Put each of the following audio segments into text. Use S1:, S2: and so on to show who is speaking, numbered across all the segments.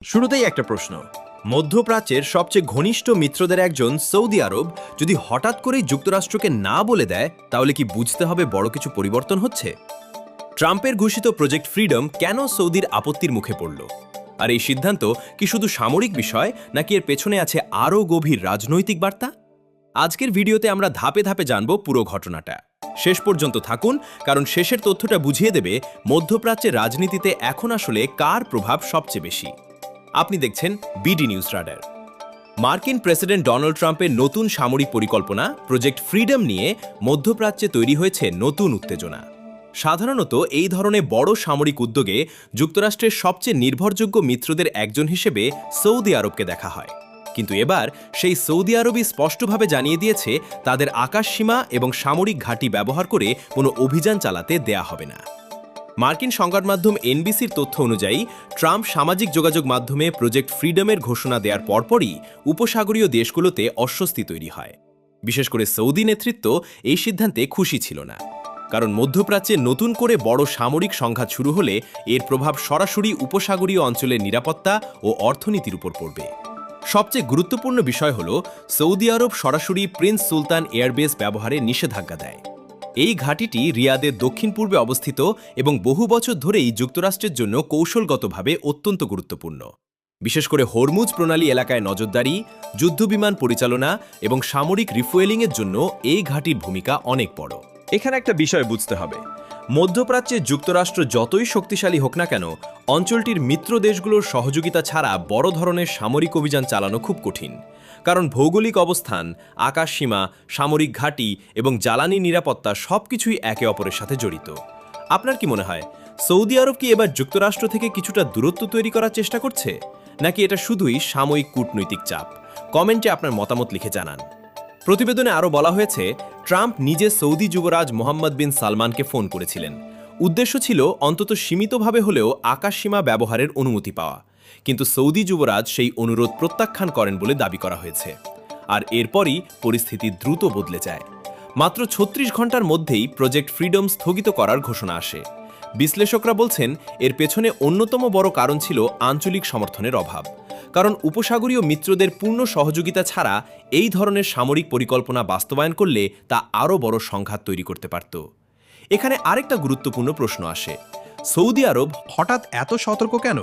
S1: শুরুতেই একটা প্রশ্ন। মধ্যপ্রাচ্যের সবচেয়ে ঘনিষ্ঠ মিত্রদের একজন সৌদি আরব যদি হঠাৎ করেই যুক্তরাষ্ট্রকে না বলে দেয়, তাহলে কি বুঝতে হবে বড় কিছু পরিবর্তন হচ্ছে? ট্রাম্পের ঘোষিত প্রজেক্ট ফ্রিডম কেন সৌদির আপত্তির মুখে পড়ল? আর এই সিদ্ধান্ত কি শুধু সামরিক বিষয়, নাকি এর পেছনে আছে আরও গভীর রাজনৈতিক বার্তা? আজকের ভিডিওতে আমরা ধাপে ধাপে জানব পুরো ঘটনাটা। শেষ পর্যন্ত থাকুন, কারণ শেষের তথ্যটা বুঝিয়ে দেবে মধ্যপ্রাচ্যের রাজনীতিতে এখন আসলে কার প্রভাব সবচেয়ে বেশি। আপনি দেখছেন বিডি নিউজ রাডার। মার্কিন প্রেসিডেন্ট ডোনাল্ড ট্রাম্পের নতুন সামরিক পরিকল্পনা প্রজেক্ট ফ্রিডম নিয়ে মধ্যপ্রাচ্যে তৈরি হয়েছে নতুন উত্তেজনা। সাধারণত এই ধরনের বড় সামরিক উদ্যোগে যুক্তরাষ্ট্রের সবচেয়ে নির্ভরযোগ্য মিত্রদের একজন হিসেবে সৌদি আরবকে দেখা হয়। কিন্তু এবার সেই সৌদি আরবই স্পষ্টভাবে জানিয়ে দিয়েছে তাদের আকাশসীমা এবং সামরিক ঘাঁটি ব্যবহার করে কোনো অভিযান চালাতে দেয়া হবে না। মার্কিন সংবাদ মাধ্যম এনবিসির তথ্য অনুযায়ী ট্রাম্প সামাজিক যোগাযোগ মাধ্যমে প্রজেক্ট ফ্রিডমের ঘোষণা দেওয়ার পরপরই উপসাগরীয় দেশগুলোতে অস্বস্তি তৈরি হয়। বিশেষ করে সৌদি নেতৃত্ব এই সিদ্ধান্তে খুশি ছিল না, কারণ মধ্যপ্রাচ্যে নতুন করে বড় সামরিক সংঘাত শুরু হলে এর প্রভাব সরাসরি উপসাগরীয় অঞ্চলের নিরাপত্তা ও অর্থনীতির উপর পড়বে। সবচেয়ে গুরুত্বপূর্ণ বিষয় হল সৌদি আরব সরাসরি প্রিন্স সুলতান এয়ারবেস ব্যবহারে নিষেধাজ্ঞা দেয়। এই ঘাঁটিটি রিয়াদের দক্ষিণ পূর্বে অবস্থিত এবং বহু বছর ধরেই যুক্তরাষ্ট্রের জন্য কৌশলগতভাবে অত্যন্ত গুরুত্বপূর্ণ। বিশেষ করে হরমুজ প্রণালী এলাকায় নজরদারি, যুদ্ধবিমান পরিচালনা এবং সামরিক রিফুয়েলিংয়ের জন্য এই ঘাঁটির ভূমিকা অনেক বড়। এখানে একটা বিষয় বুঝতে হবে, মধ্যপ্রাচ্যে যুক্তরাষ্ট্র যতই শক্তিশালী হোক না কেন, অঞ্চলটির মিত্র দেশগুলোর সহযোগিতা ছাড়া বড় ধরনের সামরিক অভিযান চালানো খুব কঠিন। কারণ ভৌগোলিক অবস্থান, আকাশসীমা, সামরিক ঘাঁটি এবং জ্বালানি নিরাপত্তা সবকিছুই একে অপরের সাথে জড়িত। আপনার কি মনে হয়, সৌদি আরব কি এবার যুক্তরাষ্ট্র থেকে কিছুটা দূরত্ব তৈরি করার চেষ্টা করছে, নাকি এটা শুধুই সাময়িক কূটনৈতিক চাপ? কমেন্টে আপনার মতামত লিখে জানান। প্রতিবেদনে আরও বলা হয়েছে, ট্রাম্প নিজে সৌদি যুবরাজ মোহাম্মদ বিন সালমানকে ফোন করেছিলেন। উদ্দেশ্য ছিল অন্তত সীমিতভাবে হলেও আকাশসীমা ব্যবহারের অনুমতি পাওয়া, কিন্তু সৌদি যুবরাজ সেই অনুরোধ প্রত্যাখ্যান করেন বলে দাবি করা হয়েছে। আর এরপরই পরিস্থিতি দ্রুত বদলে যায়। মাত্র ৩৬ ঘন্টার মধ্যেই প্রজেক্ট ফ্রিডম স্থগিত করার ঘোষণা আসে। বিশ্লেষকরা বলছেন, এর পেছনে অন্যতম বড় কারণ ছিল আঞ্চলিক সমর্থনের অভাব। কারণ উপসাগরীয় মিত্রদের পূর্ণ সহযোগিতা ছাড়া এই ধরনের সামরিক পরিকল্পনা বাস্তবায়ন করলে তা আরও বড় সংঘাত তৈরি করতে পারত। এখানে আরেকটা গুরুত্বপূর্ণ প্রশ্ন আসে, সৌদি আরব হঠাৎ এত সতর্ক কেন?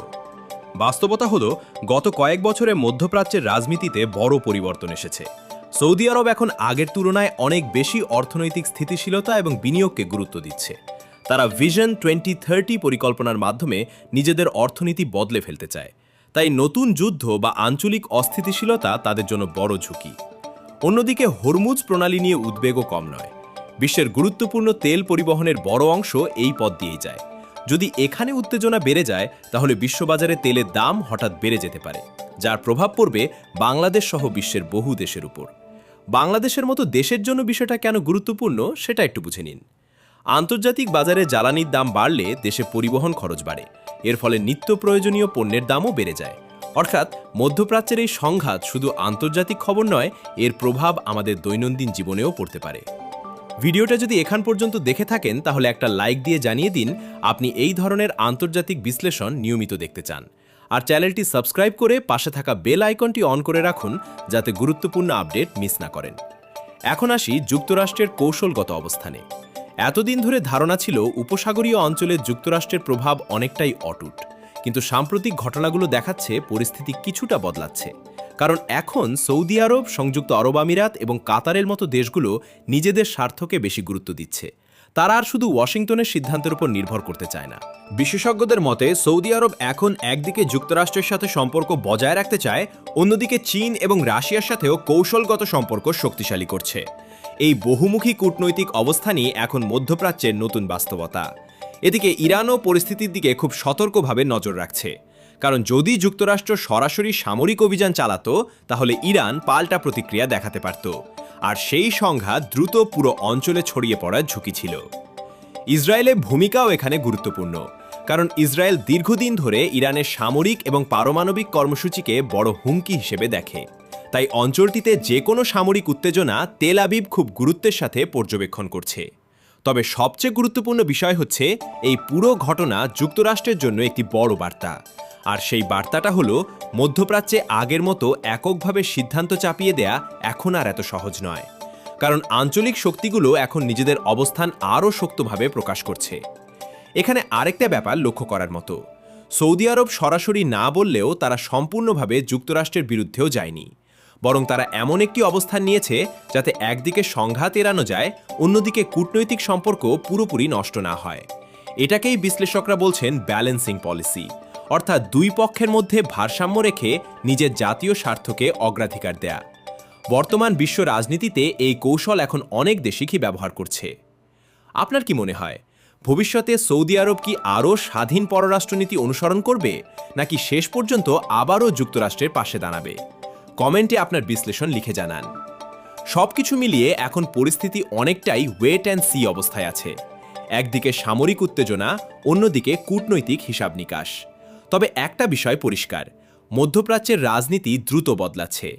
S1: বাস্তবতা হলো, গত কয়েক বছরে মধ্যপ্রাচ্যের রাজনীতিতে বড় পরিবর্তন এসেছে। সৌদি আরব এখন আগের তুলনায় অনেক বেশি অর্থনৈতিক স্থিতিশীলতা এবং বিনিয়োগকে গুরুত্ব দিচ্ছে। তারা ভিশন 2030 পরিকল্পনার মাধ্যমে নিজেদের অর্থনীতি বদলে ফেলতে চায়। তাই নতুন যুদ্ধ বা আঞ্চলিক অস্থিতিশীলতা তাদের জন্য বড় ঝুঁকি। অন্যদিকে হরমুজ প্রণালী নিয়ে উদ্বেগও কম নয়। বিশ্বের গুরুত্বপূর্ণ তেল পরিবহনের বড় অংশ এই পথ দিয়েই যায়। যদি এখানে উত্তেজনা বেড়ে যায়, তাহলে বিশ্ববাজারে তেলের দাম হঠাৎ বেড়ে যেতে পারে, যার প্রভাব পড়বে বাংলাদেশ সহ বিশ্বের বহু দেশের উপর। বাংলাদেশের মতো দেশের জন্য বিষয়টা কেন গুরুত্বপূর্ণ সেটা একটু বুঝে নিন। আন্তর্জাতিক বাজারে জ্বালানির দাম বাড়লে দেশে পরিবহন খরচ বাড়ে। এর ফলে নিত্য প্রয়োজনীয় পণ্যের দামও বেড়ে যায়। অর্থাৎ মধ্যপ্রাচ্যের এই সংঘাত শুধু আন্তর্জাতিক খবর নয়, এর প্রভাব আমাদের দৈনন্দিন জীবনেও পড়তে পারে। ভিডিওটা যদি এখান পর্যন্ত দেখে থাকেন, তাহলে একটা লাইক দিয়ে জানিয়ে দিন আপনি এই ধরনের আন্তর্জাতিক বিশ্লেষণ নিয়মিত দেখতে চান। আর চ্যানেলটি সাবস্ক্রাইব করে পাশে থাকা বেল আইকনটি অন করে রাখুন, যাতে গুরুত্বপূর্ণ আপডেট মিস না করেন। এখন আসি যুক্তরাষ্ট্রের কৌশলগত অবস্থানে। এতদিন ধরে ধারণা ছিল উপসাগরীয় অঞ্চলে যুক্তরাষ্ট্রের প্রভাব অনেকটাই অটুট, কিন্তু সাম্প্রতিক ঘটনাগুলো দেখাচ্ছে পরিস্থিতি কিছুটা বদলাচ্ছে। কারণ এখন সৌদি আরব, সংযুক্ত আরব আমিরাত এবং কাতারের মতো দেশগুলো নিজেদের স্বার্থকে বেশি গুরুত্ব দিচ্ছে। তারা আর শুধু ওয়াশিংটনের সিদ্ধান্তের উপর নির্ভর করতে চায় না। বিশেষজ্ঞদের মতে, সৌদি আরব এখন একদিকে যুক্তরাষ্ট্রের সাথে সম্পর্ক বজায় রাখতে চায়, অন্যদিকে চীন এবং রাশিয়ার সাথেও কৌশলগত সম্পর্ক শক্তিশালী করছে। এই বহুমুখী কূটনৈতিক অবস্থানই এখন মধ্যপ্রাচ্যের নতুন বাস্তবতা। এদিকে ইরানও পরিস্থিতির দিকে খুব সতর্কভাবে নজর রাখছে। কারণ যদি যুক্তরাষ্ট্র সরাসরি সামরিক অভিযান চালাতো, তাহলে ইরান পাল্টা প্রতিক্রিয়া দেখাতে পারত। আর সেই সংঘাত দ্রুত পুরো অঞ্চলে ছড়িয়ে পড়ার ঝুঁকি ছিল। ইসরায়েলের ভূমিকাও এখানে গুরুত্বপূর্ণ। কারণ ইসরায়েল দীর্ঘদিন ধরে ইরানের সামরিক এবং পারমাণবিক কর্মসূচিকে বড় হুমকি হিসেবে দেখে। তাই অঞ্চলটিতে যে কোনো সামরিক উত্তেজনা তেল আবিব খুব গুরুত্বের সাথে পর্যবেক্ষণ করছে। তবে সবচেয়ে গুরুত্বপূর্ণ বিষয় হচ্ছে, এই পুরো ঘটনা যুক্তরাষ্ট্রের জন্য একটি বড় বার্তা। আর সেই বার্তাটা হলো মধ্যপ্রাচ্যে আগের মতো এককভাবে সিদ্ধান্ত চাপিয়ে দেয়া এখন আর এত সহজ নয়, কারণ আঞ্চলিক শক্তিগুলো এখন নিজেদের অবস্থান আরও শক্তভাবে প্রকাশ করছে। এখানে আরেকটা ব্যাপার লক্ষ্য করার মতো, সৌদি আরব সরাসরি না বললেও তারা সম্পূর্ণভাবে যুক্তরাষ্ট্রের বিরুদ্ধেও যায়নি, বরং তারা এমন একটি অবস্থান নিয়েছে যাতে একদিকে সংঘাত এড়ানো যায়, অন্যদিকে কূটনৈতিক সম্পর্ক পুরোপুরি নষ্ট না হয়। এটাকেই বিশ্লেষকরা বলছেন ব্যালেন্সিং পলিসি, অর্থাৎ দুই পক্ষের মধ্যে ভারসাম্য রেখে নিজের জাতীয় স্বার্থকে অগ্রাধিকার দেয়া। বর্তমান বিশ্ব রাজনীতিতে এই কৌশল এখন অনেক দেশই ব্যবহার করছে। আপনার কি মনে হয়, ভবিষ্যতে সৌদি আরব কি আরও স্বাধীন পররাষ্ট্রনীতি অনুসরণ করবে, নাকি শেষ পর্যন্ত আবারও যুক্তরাষ্ট্রের পাশে দাঁড়াবে? কমেন্টে আপনার বিশ্লেষণ লিখে জানান। সবকিছু মিলিয়ে এখন পরিস্থিতি অনেকটাই ওয়েট অ্যান্ড সি অবস্থায় আছে। একদিকে সামরিক উত্তেজনা, অন্যদিকে কূটনৈতিক হিসাব নিকাশ। তবে একটা বিষয় পরিষ্কার, মধ্যপ্রাচ্যের রাজনীতি দ্রুত বদলাচ্ছে,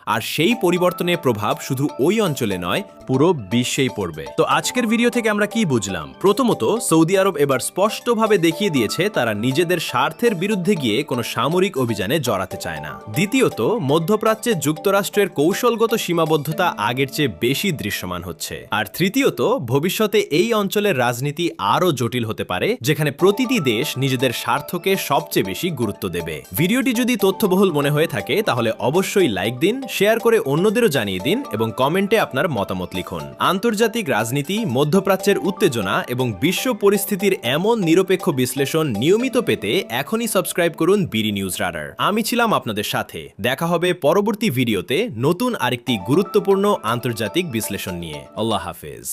S1: আর সেই পরিবর্তনের প্রভাব শুধু ওই অঞ্চলে নয়, পুরো বিশ্বেই পড়বে। তো আজকের ভিডিও থেকে আমরা কি বুঝলাম? প্রথমত, সৌদি আরব এবার স্পষ্টভাবে দেখিয়ে দিয়েছে তারা নিজেদের স্বার্থের বিরুদ্ধে গিয়ে কোনো সামরিক অভিযানে জড়াতে চায় না। দ্বিতীয়ত, মধ্যপ্রাচ্যে যুক্তরাষ্ট্রের কৌশলগত সীমাবদ্ধতা আগের চেয়ে বেশি দৃশ্যমান হচ্ছে। আর তৃতীয়ত, ভবিষ্যতে এই অঞ্চলের রাজনীতি আরও জটিল হতে পারে, যেখানে প্রতিটি দেশ নিজেদের স্বার্থকে সবচেয়ে বেশি গুরুত্ব দেবে। ভিডিওটি যদি তথ্যবহুল মনে হয়ে থাকে তাহলে অবশ্যই লাইক দিন, শেয়ার করে অন্যদেরও জানিয়ে দিন এবং কমেন্টে আপনার মতামত লিখুন। আন্তর্জাতিক রাজনীতি, মধ্যপ্রাচ্যের উত্তেজনা এবং বিশ্ব পরিস্থিতির এমন নিরপেক্ষ বিশ্লেষণ নিয়মিত পেতে এখনই সাবস্ক্রাইব করুন বিডি নিউজ রাডার। আমি ছিলাম আপনাদের সাথে। দেখা হবে পরবর্তী ভিডিওতে নতুন আরেকটি গুরুত্বপূর্ণ আন্তর্জাতিক বিশ্লেষণ নিয়ে। আল্লাহ হাফেজ।